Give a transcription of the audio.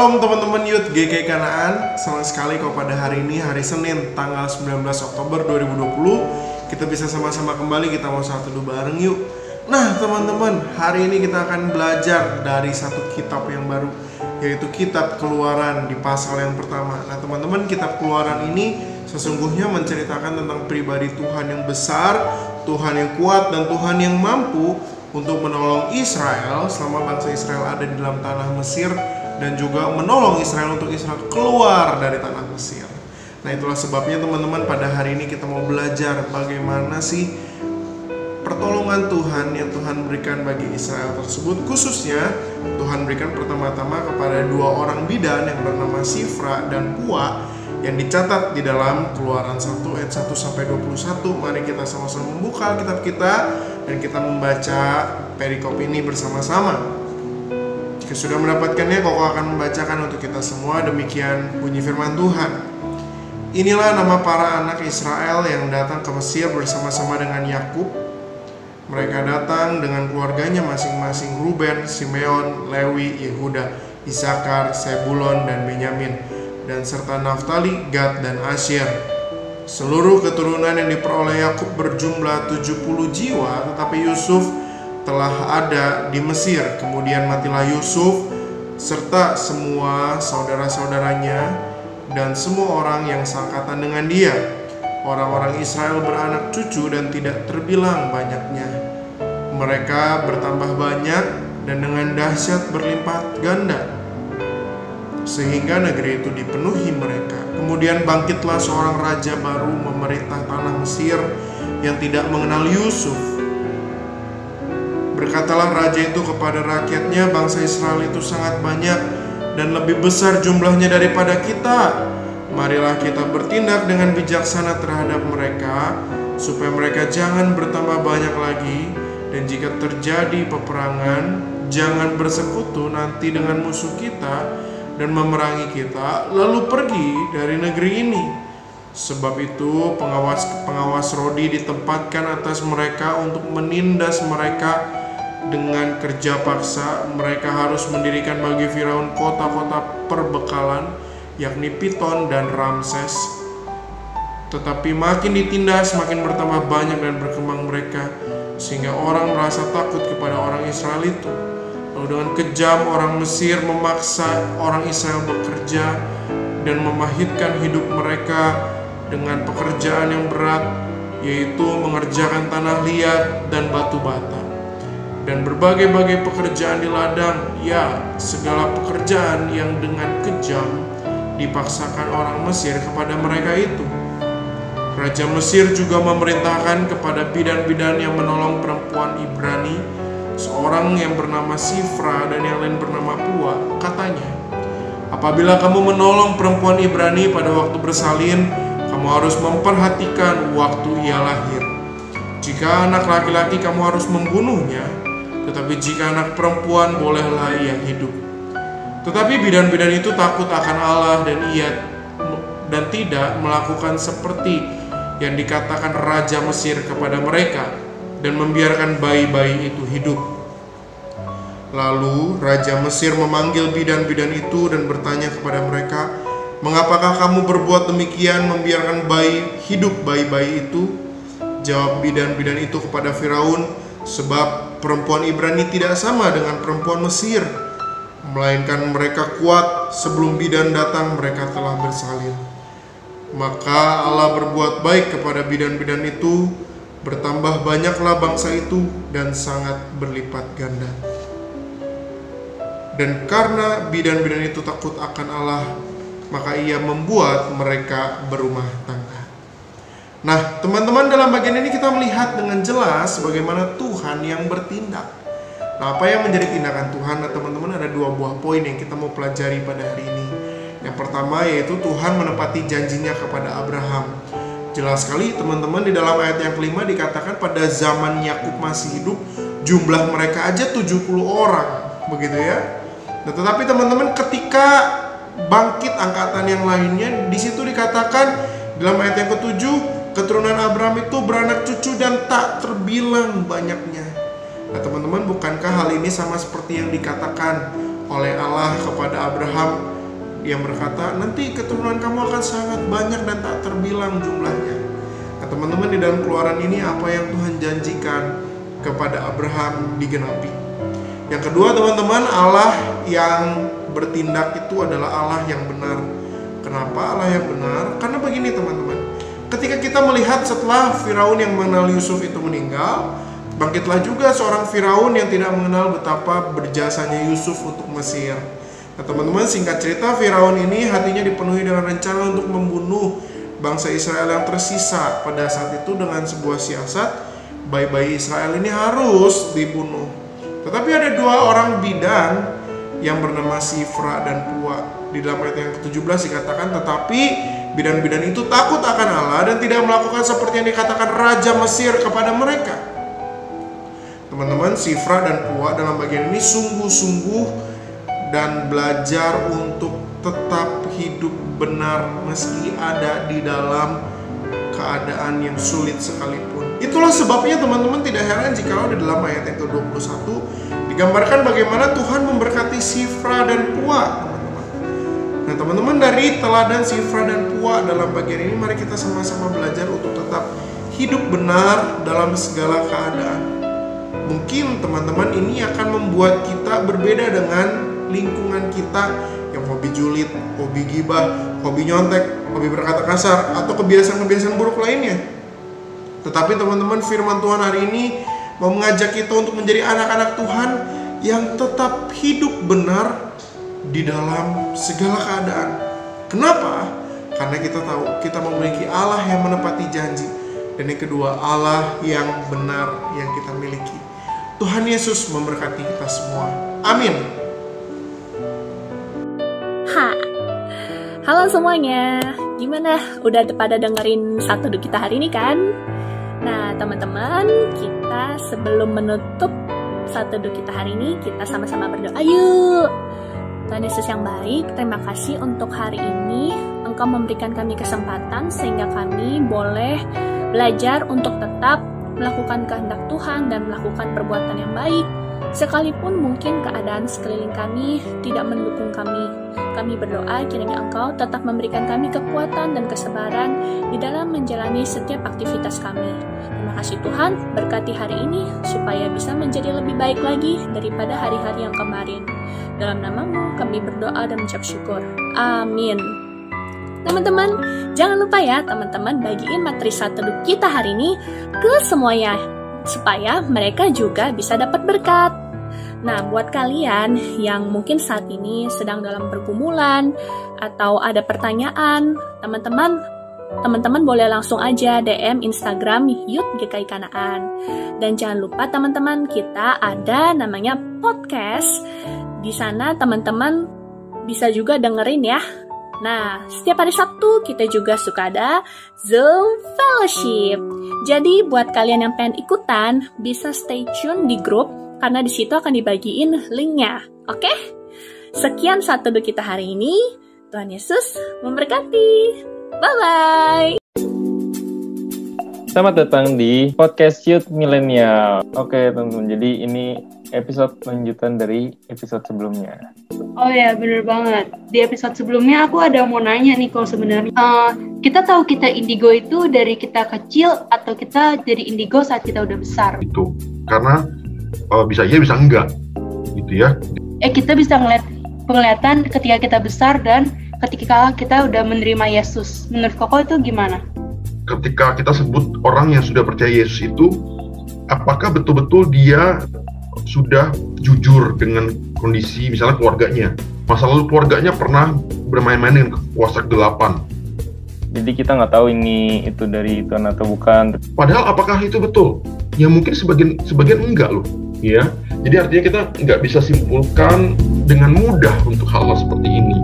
Shalom teman-teman Youth GK Kanaan. Senang sekali kalau pada hari ini, hari Senin tanggal 19 Oktober 2020 kita bisa sama-sama kembali, kita mau saat teduh bareng yuk. Nah teman-teman, hari ini kita akan belajar dari satu kitab yang baru, yaitu kitab Keluaran di pasal yang pertama. Nah teman-teman, kitab Keluaran ini sesungguhnya menceritakan tentang pribadi Tuhan yang besar, Tuhan yang kuat, dan Tuhan yang mampu untuk menolong Israel selama bangsa Israel ada di dalam tanah Mesir, dan juga menolong Israel untuk Israel keluar dari tanah Mesir. Nah itulah sebabnya teman-teman, pada hari ini kita mau belajar bagaimana sih pertolongan Tuhan yang Tuhan berikan bagi Israel tersebut. Khususnya Tuhan berikan pertama-tama kepada dua orang bidan yang bernama Sifra dan Pua, yang dicatat di dalam Keluaran 1 ayat 1 sampai 21. Mari kita sama-sama membuka kitab kita dan kita membaca perikop ini bersama-sama. Jika sudah mendapatkannya, Koko akan membacakan untuk kita semua. Demikian bunyi firman Tuhan. Inilah nama para anak Israel yang datang ke Mesir bersama-sama dengan Yakub. Mereka datang dengan keluarganya masing-masing: Ruben, Simeon, Lewi, Yehuda, Isakar, Sebulon, dan Benyamin, dan serta Naftali, Gad, dan Asyer. Seluruh keturunan yang diperoleh Yakub berjumlah 70 jiwa, tetapi Yusuf telah ada di Mesir. Kemudian matilah Yusuf serta semua saudara-saudaranya dan semua orang yang seangkatan dengan dia. Orang-orang Israel beranak cucu dan tidak terbilang banyaknya. Mereka bertambah banyak dan dengan dahsyat berlipat ganda, sehingga negeri itu dipenuhi mereka. Kemudian bangkitlah seorang raja baru memerintah tanah Mesir yang tidak mengenal Yusuf. Berkatalah raja itu kepada rakyatnya, bangsa Israel itu sangat banyak dan lebih besar jumlahnya daripada kita. Marilah kita bertindak dengan bijaksana terhadap mereka, supaya mereka jangan bertambah banyak lagi. Dan jika terjadi peperangan, jangan bersekutu nanti dengan musuh kita dan memerangi kita, lalu pergi dari negeri ini. Sebab itu pengawas rodi ditempatkan atas mereka untuk menindas mereka dengan kerja paksa. Mereka harus mendirikan bagi Firaun kota-kota perbekalan, yakni Piton dan Ramses. Tetapi makin ditindas, makin bertambah banyak dan berkembang mereka, sehingga orang merasa takut kepada orang Israel itu. Lalu dengan kejam orang Mesir memaksa orang Israel bekerja dan memahitkan hidup mereka dengan pekerjaan yang berat, yaitu mengerjakan tanah liat dan batu bata, dan berbagai-bagai pekerjaan di ladang, ya segala pekerjaan yang dengan kejam dipaksakan orang Mesir kepada mereka itu. Raja Mesir juga memerintahkan kepada bidan-bidan yang menolong perempuan Ibrani, seorang yang bernama Sifra dan yang lain bernama Pua. Katanya, apabila kamu menolong perempuan Ibrani pada waktu bersalin, kamu harus memperhatikan waktu ia lahir. Jika anak laki-laki, kamu harus membunuhnya, tetapi jika anak perempuan, bolehlah ia hidup. Tetapi bidan-bidan itu takut akan Allah dan tidak melakukan seperti yang dikatakan Raja Mesir kepada mereka, dan membiarkan bayi-bayi itu hidup. Lalu Raja Mesir memanggil bidan-bidan itu dan bertanya kepada mereka, mengapakah kamu berbuat demikian, membiarkan bayi-bayi itu? Jawab bidan-bidan itu kepada Firaun, sebab perempuan Ibrani tidak sama dengan perempuan Mesir, melainkan mereka kuat, sebelum bidan datang mereka telah bersalin. Maka Allah berbuat baik kepada bidan-bidan itu, bertambah banyaklah bangsa itu dan sangat berlipat ganda. Dan karena bidan-bidan itu takut akan Allah, maka ia membuat mereka berumah tangga. Nah teman-teman, dalam bagian ini kita melihat dengan jelas bagaimana Tuhan yang bertindak. Nah apa yang menjadi tindakan Tuhan? Nah teman-teman, ada dua buah poin yang kita mau pelajari pada hari ini. Yang pertama yaitu Tuhan menepati janjinya kepada Abraham. Jelas sekali teman-teman, di dalam ayat yang kelima dikatakan pada zaman Yakub masih hidup, jumlah mereka aja 70 orang, begitu ya. Nah tetapi teman-teman, ketika bangkit angkatan yang lainnya, di situ dikatakan dalam ayat yang ketujuh, keturunan Abraham itu beranak cucu dan tak terbilang banyaknya. Nah teman-teman, bukankah hal ini sama seperti yang dikatakan oleh Allah kepada Abraham yang berkata, nanti keturunan kamu akan sangat banyak dan tak terbilang jumlahnya. Nah teman-teman, di dalam Keluaran ini apa yang Tuhan janjikan kepada Abraham digenapi. Yang kedua teman-teman, Allah yang bertindak itu adalah Allah yang benar. Kenapa Allah yang benar? Karena begini teman-teman, ketika kita melihat setelah Firaun yang mengenal Yusuf itu meninggal, bangkitlah juga seorang Firaun yang tidak mengenal betapa berjasanya Yusuf untuk Mesir. Nah teman-teman, singkat cerita, Firaun ini hatinya dipenuhi dengan rencana untuk membunuh bangsa Israel yang tersisa. Pada saat itu dengan sebuah siasat, bayi-bayi Israel ini harus dibunuh. Tetapi ada dua orang bidan yang bernama Sifra dan Pua. Di dalam ayat yang ke-17 dikatakan, tetapi bidan-bidan itu takut akan Allah dan tidak melakukan seperti yang dikatakan Raja Mesir kepada mereka. Teman-teman, Sifra dan Pua dalam bagian ini sungguh-sungguh dan belajar untuk tetap hidup benar meski ada di dalam keadaan yang sulit sekalipun. Itulah sebabnya teman-teman tidak heran jika di dalam ayat yang ke-21 digambarkan bagaimana Tuhan memberkati Sifra dan Pua, teman-teman. Nah teman-teman, dari teladan Sifra dan Pua dalam bagian ini, mari kita sama-sama belajar untuk tetap hidup benar dalam segala keadaan. Mungkin teman-teman ini akan membuat kita berbeda dengan lingkungan kita yang hobi julid, hobi gibah, hobi nyontek, hobi berkata kasar, atau kebiasaan-kebiasaan buruk lainnya. Tetapi teman-teman, firman Tuhan hari ini mau mengajak kita untuk menjadi anak-anak Tuhan yang tetap hidup benar di dalam segala keadaan. Kenapa? Karena kita tahu kita memiliki Allah yang menepati janji. Dan yang kedua, Allah yang benar yang kita miliki. Tuhan Yesus memberkati kita semua. Amin. Halo semuanya, gimana? Udah pada dengerin Satu Teduh kita hari ini kan? Nah teman-teman, kita sebelum menutup Satu Teduh kita hari ini, kita sama-sama berdoa yuk. Tuhan Yesus yang baik, terima kasih untuk hari ini Engkau memberikan kami kesempatan sehingga kami boleh belajar untuk tetap melakukan kehendak Tuhan dan melakukan perbuatan yang baik. Sekalipun mungkin keadaan sekeliling kami tidak mendukung kami. Kami berdoa kiranya Engkau tetap memberikan kami kekuatan dan kesabaran di dalam menjalani setiap aktivitas kami. Terima kasih Tuhan, berkati hari ini supaya bisa menjadi lebih baik lagi daripada hari-hari yang kemarin. Dalam nama-Mu kami berdoa dan mengucap syukur. Amin. Teman-teman, jangan lupa ya teman-teman bagiin materi Satu Teduh kita hari ini ke semuanya, supaya mereka juga bisa dapat berkat. Nah, buat kalian yang mungkin saat ini sedang dalam pergumulan atau ada pertanyaan, teman-teman boleh langsung aja DM Instagram Youth GKI Kanaan. Dan jangan lupa teman-teman, kita ada namanya podcast. Di sana teman-teman bisa juga dengerin ya. Nah, setiap hari Sabtu kita juga suka ada Zoom Fellowship. Jadi buat kalian yang pengen ikutan, bisa stay tune di grup, karena di situ akan dibagiin linknya. Oke? Sekian Satu Teduh kita hari ini. Tuhan Yesus memberkati. Bye-bye. Selamat datang di podcast Youth Millennial. Oke teman-teman, jadi ini episode lanjutan dari episode sebelumnya. Oh ya, bener banget. Di episode sebelumnya aku ada mau nanya nih, kalau sebenarnya kita tahu kita indigo itu dari kita kecil atau kita jadi indigo saat kita udah besar? Itu karena bisa iya bisa enggak gitu ya. Kita bisa ngeliat penglihatan ketika kita besar dan ketika kita udah menerima Yesus. Menurut Koko itu gimana? Ketika kita sebut orang yang sudah percaya Yesus itu, apakah betul-betul dia sudah jujur dengan kondisi misalnya keluarganya? Masa lalu keluarganya pernah bermain-main dengan kuasa kegelapan. Jadi kita nggak tahu ini itu dari Tuhan atau bukan. Padahal apakah itu betul? Ya mungkin sebagian enggak loh. Ya, jadi artinya kita nggak bisa simpulkan dengan mudah untuk hal seperti ini.